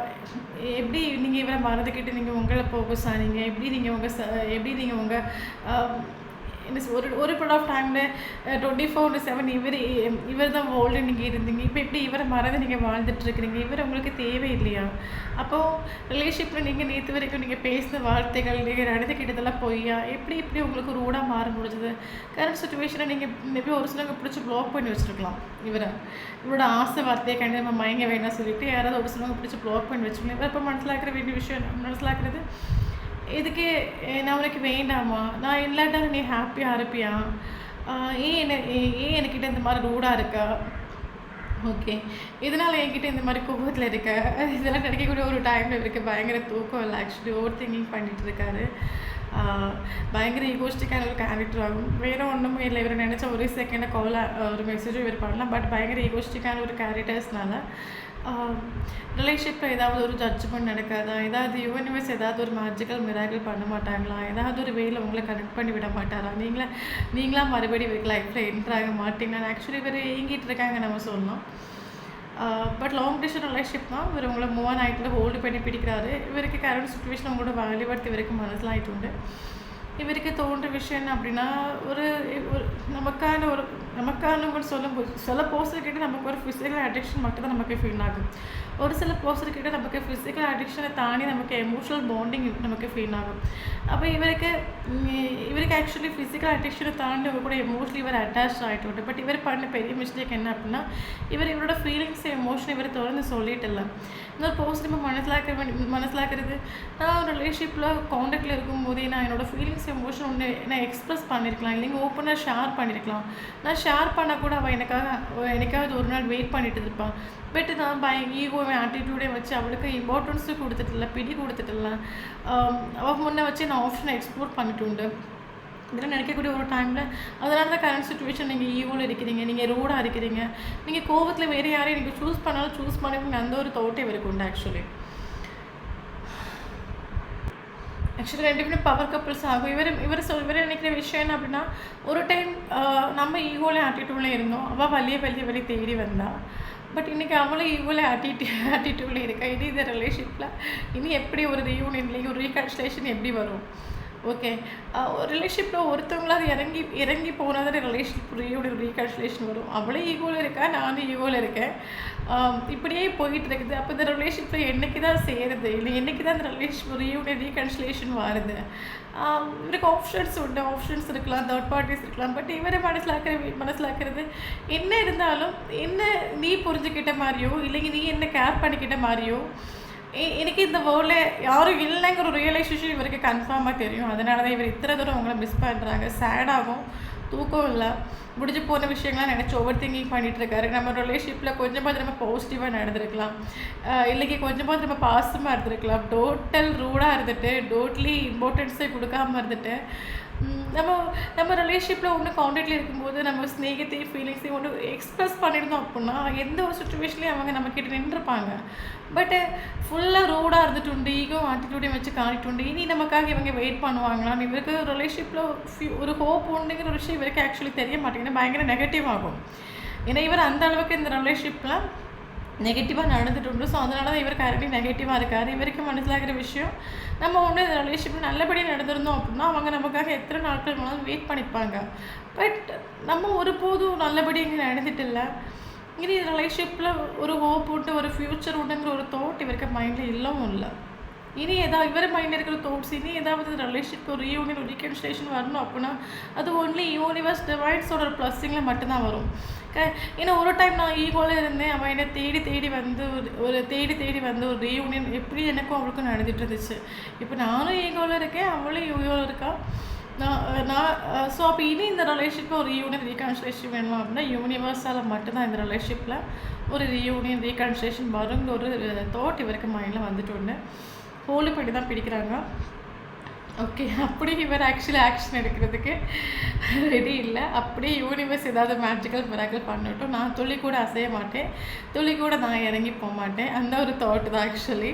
எப்படி நீங்கள் இவரை மறந்துக்கிட்டு நீங்கள் உங்களை ஃபோக்கஸ் ஆனீங்க, எப்படி நீங்கள் உங்கள் என்ன ஒரு பீரியட் ஆஃப் டைமில் 24/7 இவர் தான் வேர்ல்டு நீங்கள் இருந்தீங்க. இப்போ எப்படி இவரை மறந்து நீங்கள் வாழ்ந்துட்டுருக்கிறீங்க, இவர் உங்களுக்கு தேவை இல்லையா? அப்போது ரிலேஷன்ஷிப்பில் நீங்கள் நேற்று வரைக்கும் நீங்கள் பேசின வார்த்தைகள், நீங்கள் நடந்துக்கிட்டதெல்லாம் பொய்யா, எப்படி உங்களுக்கு ஒரு ஊடாக மாற முடிஞ்சது? கரண்ட் சுச்சுவேஷனை நீங்கள் மேபி ஒரு சிலவங்க பிடிச்சி ப்ளாக் பண்ணி வச்சுருக்கலாம். இவரோட ஆசை வார்த்தையை கண்டு நம்ம மயங்க வேணாம் சொல்லிவிட்டு யாராவது ஒரு சிலவங்க பிடிச்சி ப்ளாக் பண்ணி வச்சுருக்கலாம். இவர் இப்போ மனசிலாக்கிற வேண்டிய விஷயம் மனசிலாக்கிறது, இதுக்கு நான் உனக்கு வேண்டாமா, நான் இல்லாட்டா நீ ஹாப்பியாக இருப்பியா, ஏன் என்கிட்ட இந்த மாதிரி ரூடாக இருக்கா, ஓகே இதனால் என்கிட்ட இந்த மாதிரி கோபத்தில் இருக்க, இதெல்லாம் கிடைக்கக்கூடிய ஒரு டைமில் இருக்குது. பயங்கர தூக்கம் இல்லை, ஆக்சுவலி ஓவர் திங்கிங் பண்ணிகிட்டு இருக்காரு. பயங்கர ஈகோஸ்டிக்கான ஒரு கேரக்டர் ஆகும், வேறு ஒன்றுமே இல்லை. இவர் நினச்ச ஒரே செகண்டை ஒரு மெசேஜும் இவர் பண்ணலாம். பட் பயங்கர ஈகோஸ்டிக்கான ஒரு கேரக்டர்ஸ்னால ரிலேஷன்ஷிப்பில் ஏதாவது ஒரு ஜட்ஜ்மெண்ட் நடக்காதா, ஏதாவது யூனிவர்ஸ் ஏதாவது ஒரு மேஜிக்கல் மிராக்கிள் பண்ண மாட்டாங்களா, ஏதாவது ஒரு வேயில் உங்களை கனெக்ட் பண்ணி விட மாட்டாரா, நீங்களா மறுபடியும் இவருக்கு லைஃப்பில் என்ட்ராக மாட்டீங்களான்னு ஆக்சுவலி இவர் ஏங்கிட்டு இருக்காங்க நம்ம சொல்லலாம். பட் லாங் டிஸ்டன்ஸ் ரிலேஷன்ஷிப் தான். இவர் உங்களை மூவ் ஆன் ஆகிட்டு ஹோல்டு பண்ணி பிடிக்கிறாரு. இவருக்கு கரண்ட் சுச்சுவேஷன் உங்களோட வேல்யூ படுத்து இவருக்கு மனசில் ஆகிட்டு உண்டு. இவருக்கு தோன்ற விஷயம் என்ன அப்படின்னா, ஒரு ஒரு நமக்கான கூட சொல்லும்போது சில பர்சன் கிட்ட நமக்கு ஒரு ஃபிசிக்கல் அடிக்ஷன் மட்டும் தான் நமக்கு ஃபீல் ஆகும். ஒரு சில பர்சன் கிட்ட நமக்கு ஃபிசிக்கல் அடிக்ஷனை தாண்டி நமக்கு எமோஷனல் பாண்டிங் நமக்கு ஃபீல் ஆகும். அப்போ இவருக்கு ஆக்சுவலி ஃபிசிக்கல் அடிக்ஷனை தாண்டி அவங்க கூட எமோஷனலி இவர் அட்டாச் ஆகிட்டு. பட் இவர் பண்ண பெரிய மிஸ்டேக் என்ன அப்படின்னா, இவரோட ஃபீலிங்ஸ் எமோஷன் இவர் தொடர்ந்து சொல்லிட்டு இல்லை. இன்னொரு பர்சன் நம்ம மனசிலாக்கிறது, நான் ஒரு ரிலேஷன்ஷிப்பில் காண்டாக்டில் இருக்கும்போதே நான் என்னோடய ஃபீலிங்ஸ் எமோஷன் ஒன்று நான் எக்ஸ்ப்ரெஸ் பண்ணியிருக்கலாம், இல்லைங்க ஓப்பனாக ஷேர் பண்ணியிருக்கலாம். நான் ஷேர் பண்ணால் கூட அவள் எனக்காவது ஒரு நாள் வெயிட் பண்ணிட்டு இருப்பான். பட் நான் ஈகோவை ஆட்டிடியூடே வச்சு அவளுக்கு இம்பார்ட்டன்ஸும் கொடுத்துட்டில்ல, பிடி கொடுத்துட்டில்ல. அவள் முன்னே வச்சு நான் ஆப்ஷனை எக்ஸ்ப்ளோர் பண்ணிட்டு உண்டு. இதெல்லாம் நினைக்கக்கூடிய ஒரு டைமில் அதனால தான் கரண்ட் சுச்சுவேஷன் நீங்கள் ஈவோவில் இருக்கிறீங்க, நீங்கள் ரோடாக இருக்கிறீங்க, நீங்கள் கோவத்தில் வேறு யாரையும் நீங்கள் சூஸ் பண்ணாலும் சூஸ் பண்ணுவீங்க. அந்த ஒரு தோட்டே இவருக்கு உண்டு. ஆக்சுவலி ரெண்டு பேரும் பவர் கப்பிள்ஸ் ஆகும். இவர் நினைக்கிற விஷயம் என்ன அப்படின்னா, ஒரு டைம் நம்ம ஈகோவில் ஆட்டிடியூடில் இருந்தோம், அவள் வெளியே தேடி வந்தா. பட் இன்றைக்கி அவளும் ஈகோவில் ஆட்டிடியூடில் இருக்கா. இனி இந்த ரிலேஷன்ஷிப்பில் இனி எப்படி ஒரு ரீயூனியன் ஒரு ரீகன்சிலேஷன் எப்படி வரும்? ஓகே, ஒரு ரிலேஷன்ஷிப்பில் ஒருத்தவங்களாவது இறங்கி போனால் தான் ரிலேஷன்ஷிப் ரீகன்சிலேஷன் வரும். அவளே ஈகோவில் இருக்கா, நானும் ஈகோவில் இருக்கேன். இப்படியே போயிட்டு இருக்குது. அப்போ இந்த ரிலேஷன்ஷிப்பில் என்றைக்கு தான் சேருது, இல்லை என்றைக்கு தான் இந்த ரிலேஷன்ஷிப் ரீகன்சிலேஷன் வருது? இவருக்கு ஆப்ஷன்ஸ் இருக்கலாம், தேர்ட் பார்ட்டிஸ் இருக்கலாம். பட் இவரை மனசிலாக்கிறது என்ன இருந்தாலும், என்ன நீ புரிஞ்சுக்கிட்ட மாதிரியோ இல்லைங்க நீ என்ன கேர் பண்ணிக்கிட்ட மாதிரியோ எனக்கு இந்த வேர்ல்டில் யாரும் இல்லைங்கிற ஒரு ரியலைசேஷன் இவருக்கு கன்ஃபார்மாக தெரியும். அதனால தான் இவர் இத்தனை தூரம் அவங்கள மிஸ் பண்ணுறாங்க. சேடாகும், தூக்கம் இல்லை, முடிஞ்சு போன விஷயங்கள்லாம் நினச்சி ஓவர் திங்கிங் பண்ணிகிட்ருக்காரு. நம்ம ரிலேஷன்ஷிப்பில் கொஞ்சமாவது நம்ம பாசிட்டிவாக நடந்திருக்கலாம், இல்லைக்கு கொஞ்சமாவது நம்ம பாசமாக இருந்திருக்கலாம். டோட்டல் ரூடாக இருந்துட்டு, டோட்டலி இம்பார்ட்டன்ஸே கொடுக்காமல் இருந்துட்டு, நம்ம ரிலேஷன்ஷிப்பில் ஒன்று காண்டாக்டில் இருக்கும்போது நம்ம ஸ்நேகத்தையும் ஃபீலிங்ஸையும் ஒன்று எக்ஸ்ப்ரெஸ் பண்ணியிருந்தோம் அப்படின்னா எந்த ஒரு சுச்சுவேஷன்லேயும் அவங்க நம்மக்கிட்ட நின்றுருப்பாங்க. பட்டு ஃபுல்லாக ரோடாக இருந்துட்டு உண்டு, ஈகோ ஆட்டிடியூடையும் வச்சு காணிட்டு உண்டு. இனி நமக்காக இவங்க வெயிட் பண்ணுவாங்களான்னு இவருக்கு ரிலேஷன்ஷிப்பில் ஒரு ஹோப் உண்டுங்கிற ஒரு விஷயம் இவருக்கு ஆக்சுவலி தெரிய மாட்டேங்குது. பயங்கர நெகட்டிவ் ஆகும். ஏன்னா இவர் அந்த அளவுக்கு இந்த ரிலேஷன்ஷிப்பில் நெகட்டிவாக நடந்துட்டு உண்டு. ஸோ அதனால தான் இவர் கரெக்டாக நெகட்டிவாக இருக்கார். இவருக்கு மனசிலாகிற விஷயம், நம்ம ஒன்று இந்த ரிலேஷன்ஷிப் நல்லபடியாக நடந்திருந்தோம் அப்படின்னா அவங்க நமக்காக எத்தனை நாட்கள் வேணாலும் வெயிட் பண்ணிப்பாங்க. பட் நம்ம ஒருபோதும் நல்லபடியாக இங்கே நடந்துட்டு இல்லை. இனி ரிலேஷன்ஷிப்பில் ஒரு ஹோப் உண்டு, ஒரு ஃப்யூச்சர் உண்டுங்கிற ஒரு தாட் இவருக்கு மைண்டில் இல்லவும் இல்லை. இனி இவர் மைண்டில் இருக்கிற தாட்ஸ், இனி ஏதாவது ரிலேஷன்ஷிப் ஒரு ரீயூனியன் ஒரு ரீகன்சிலேஷன் வரணும் அப்படின்னா அது ஒன்லி யூனிவர்ஸ் டிவைன்ஸோட ஒரு பிளஸ்ஸிங்கில் மட்டும்தான் வரும். ஏன்னா ஒரு டைம் நான் ஈகோவில் இருந்தேன், அவன் என்னை தேடி வந்து ஒரு ரீயூனியன் எப்படி எனக்கும் அவளுக்கும் நடந்துட்டு இருந்துச்சு. இப்போ நானும் ஈகோவில் இருக்கேன், அவளும் ஈகோவில் இருக்கா. ஸோ அப்போ இனி இந்த ரிலேஷன்ஷிப்பில் ஒரு ரீயூனியன் ரீகன்சிலேஷன் வேணும் அப்படின்னா யூனிவர்ஸால் மட்டும்தான் இந்த ரிலேஷன்ஷிப்பில் ஒரு ரீயூனியன் ரீகன்சிலேஷன் வருங்கிற ஒரு தாட் இவருக்கு மைண்டில் வந்துட்டு ஒன்று ஹோலி பண்ணி தான் பிடிக்கிறாங்க. ஓகே, அப்படி இவர் ஆக்சுவலி ஆக்ஷன் எடுக்கிறதுக்கு ரெடி இல்லை. அப்படியே யூனிவர்ஸ் ஏதாவது மேஜிக்கல் மிராக்கிள் பண்ணட்டும், நான் துளி கூட அசைய மாட்டேன், துளி கூட நான் இறங்கி போக மாட்டேன். அந்த ஒரு தாட் தான் ஆக்சுவலி.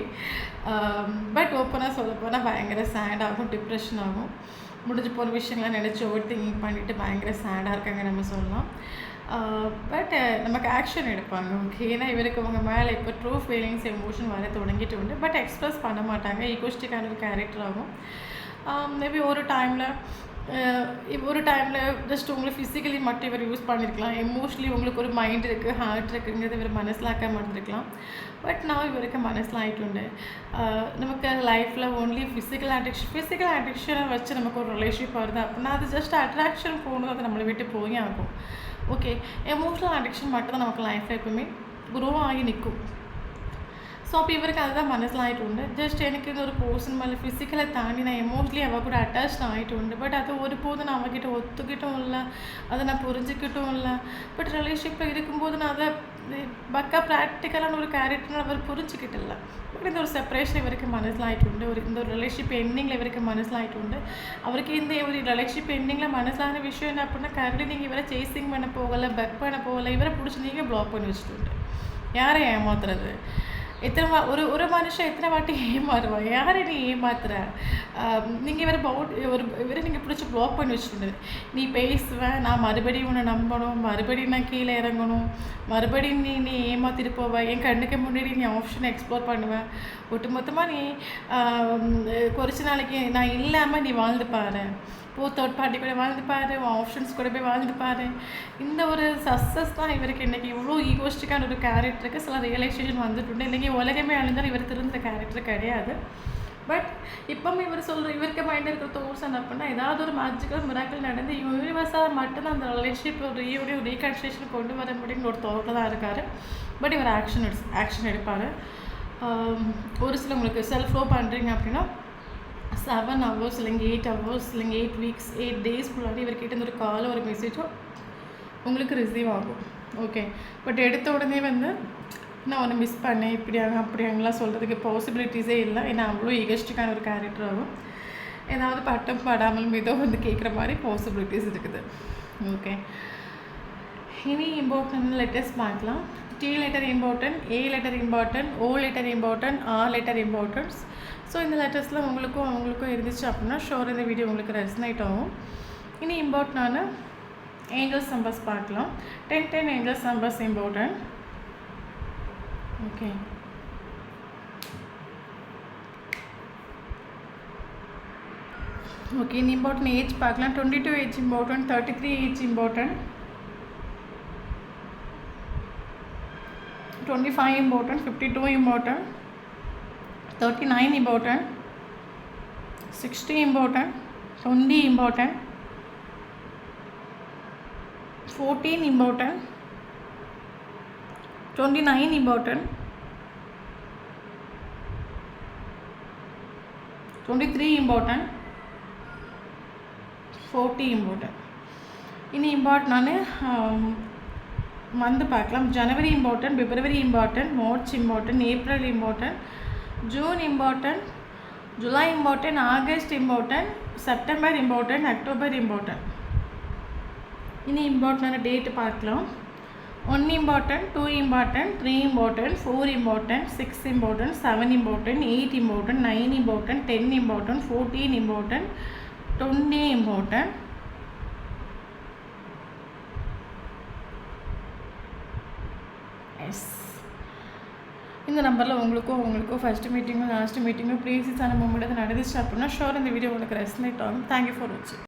பட் ஓப்பனாக சொல்ல போனால் பயங்கர சேட் ஆகும், டிப்ரெஷன் ஆகும். முடிஞ்சு போகிற விஷயங்கள்லாம் நினச்சி ஓவர் திங்கிங் பண்ணிவிட்டு பயங்கர சேடாக இருக்காங்க நம்ம சொல்லலாம். பட் நமக்கு ஆக்ஷன் எடுப்பாங்க. ஓகே, ஏன்னா இவருக்கு அவங்க மேலே இப்போ ட்ரூ ஃபீலிங்ஸ் எமோஷன் வர தொடங்கிட்டு உண்டு. பட் எக்ஸ்ப்ரெஸ் பண்ண மாட்டாங்க. ஈகோஸ்டிக்கான ஒரு கேரக்டர் ஆகும். மேபி ஒரு டைமில் ஜஸ்ட் உங்களுக்கு ஃபிசிக்கலி மட்டும் இவர் யூஸ் பண்ணியிருக்கலாம். எமோஷ்னலி உங்களுக்கு ஒரு மைண்ட் இருக்குது, ஹார்ட் இருக்குங்கிறது இவர் மனசிலாக்காமல் இருந்திருக்கலாம். பட் நான் இவருக்கு மனசில் ஆகிட்டு நமக்கு லைஃப்பில் ஓன்லி ஃபிசிக்கல் அடிக்ஷனை வச்சு நமக்கு ஒரு ரிலேஷன்ஷிப் வருது அப்படின்னா அது ஜஸ்ட் அட்ராக்ஷன் போகணும், அது நம்மளை விட்டு போய் ஆகும். ஓகே, எமோஷ்னல் அடிக்ஷன் மட்டும் தான் நமக்கு லைஃப்பில் எப்பவுமே க்ரோ ஆகி நிற்கும். ஸோ அப்போ இவருக்கு அதுதான் மனசில் ஆகிட்டு உண்டு. ஜஸ்ட் எனக்கு இது ஒரு பர்சன் மேலே ஃபிசிக்கலை தாண்டி நான் எமோஷ்னலி அவள் கூட அட்டாச் ஆகிட்டு உண்டு. பட் அது ஒருபோதும் நான் அவகிட்ட ஒத்துக்கிட்டும் இல்லை, அதை நான் புரிஞ்சுக்கிட்டும் இல்லை. பட் ரிலேஷன்ஷிப்பில் இருக்கும்போது நான் அதை பக்கா ப்ராக்டிக்கலான ஒரு கேரக்டர்னு அவர் புரிஞ்சுக்கிட்டு இல்லை. பட் இந்த ஒரு செப்பரேஷன் இவருக்கு மனசில் ஆகிட்டு உண்டு. இந்த ஒரு ரிலேஷன்ஷிப் எண்டிங்கில் இவருக்கு மனசில் ஆகிட்டு உண்டு. அவருக்கு இந்த ஒரு ரிலேஷன்ஷிப் எண்டிங்கில் மனசிலான விஷயம் என்ன அப்படின்னா, கரெக்டாக நீங்கள் இவரை சேசிங் பண்ண போகலை, பக் பண்ண போகலை, இவரை பிடிச்சி நீங்கள் பிளாக் பண்ணி வச்சுட்டு உண்டு. யாரை ஏமாத்துறது? ஒரு மனுஷன் எத்தனை வாட்டி ஏமாறுவான்? யாரை நீ ஏமாத்துற? நீங்கள் இவரை நீங்கள் பிடிச்சி ப்ளாக் பண்ணி வச்சுட்டு, நீ பேசுவேன், நான் மறுபடியும் உன்னை நம்பணும், மறுபடியும் நான் கீழே இறங்கணும், மறுபடியும் நீ ஏமாற்றிட்டு போவேன், என் கண்ணுக்கு முன்னாடி நீ ஆப்ஷனை எக்ஸ்ப்ளோர் பண்ணுவேன், ஒட்டுமொத்தமாக நீ கொஞ்ச நாளைக்கு நான் இல்லாமல் நீ வாழ்ந்து பாரு, தேர்ட் பார்ட்டி கூட வாழ்ந்து பாரு, ஆப்ஷன்ஸ் கூட போய் வாழ்ந்து பாரு. இந்த ஒரு சக்ஸஸ் தான் இவருக்கு இன்றைக்கி இவ்வளோ ஈகோஸ்டிக்கான ஒரு கேரக்டருக்கு சில ரியலைசேஷன் வந்துட்டு, இல்லைங்க உலகமே அழிந்தாலும் இவர் திருந்த கேரக்டர் கிடையாது. பட் இப்போவும் இவருக்கு மைண்டில் இருக்கிற தோட்ஸ் என்ன அப்படின்னா, ஏதாவது ஒரு மேஜிக்கல் மிராக்கிள் நடந்து யூனிவர்ஸாக மட்டும்தான் அந்த ரிலேஷன்ஷிப் ஒரு ரீகன்ஸ்ட்ரக்ஷன் கொண்டு வர முடியும்னு ஒரு தோட்டில் தான் இருக்கார். பட் இவர் ஆக்ஷன் எடுப்பார். ஒரு சில உங்களுக்கு செல்ஃப் லோ பண்ணுறீங்க அப்படின்னா 7 hours இல்லைங்க 8 hours இல்லைங்க 8 weeks 8 daysக்குள்ளாடி இவர்கிட்ட இருந்து ஒரு காலோ ஒரு மெசேஜோ உங்களுக்கு ரிசீவ் ஆகும். ஓகே, பட் எடுத்த உடனே நான் ஒன்று மிஸ் பண்ணேன் அப்படியாங்கலாம் சொல்கிறதுக்கு பாசிபிலிட்டிஸே இல்லை. ஏன்னா அவ்வளோ ஈகஸ்டிக்கான ஒரு கேரக்டர் ஆகும். ஏதாவது பட்டம் படாமல் மீதோ கேட்குற மாதிரி பாசிபிலிட்டிஸ் இருக்குது. ஓகே, இனி இம்பார்ட்டன்ட் லெட்டர்ஸ் பார்க்கலாம். T letter important, A letter important, O letter important, R letter importance. So இந்த லெட்டர்ஸில் அவங்களுக்கும் இருந்துச்சு அப்படின்னா ஷோர் இந்த வீடியோ உங்களுக்கு ரெசனேட் ஆகும். இனி இம்பார்ட்டனான ஏஞ்சல்ஸ் நம்பர்ஸ் பார்க்கலாம். 10 ஏஞ்சல்ஸ் நம்பர்ஸ் இம்பார்ட்டன்ட். ஓகே, இந்த இம்பார்ட்டன்ட் ஏஜ் பார்க்கலாம். 22 age important, 33 age important, 25 important, 52 important, 39 important, 60 important, 20 important, 14 important, 29 important, 23 important, 40 important. இனி இம்பார்ட்டனான மந்த் பார்க்கலாம். ஜனவரி இம்பார்ட்டன்ட், பிப்ரவரி important, March important, April important, June important, ஜூலை important, August important, September important, October important. இனி இம்பார்ட்டனான date பார்க்கலாம். 1 important, 2 important, 3 important, 4 important, 6 important, 7 important, 8 important, 9 important, 10 important, 14 important, 20 important. இந்த நம்பரில் உங்களுக்கும் ஃபஸ்ட்டு மீட்டிங்கும் லாஸ்ட்டு மீட்டிங்கும் ப்ரீசியஸான மூமெண்ட் நடந்துச்சு அப்படின்னா ஷோர் இந்த வீடியோ உங்களுக்கு ரெசனேட் ஆகும். தேங்க்யூ ஃபார் வாட்சிங்.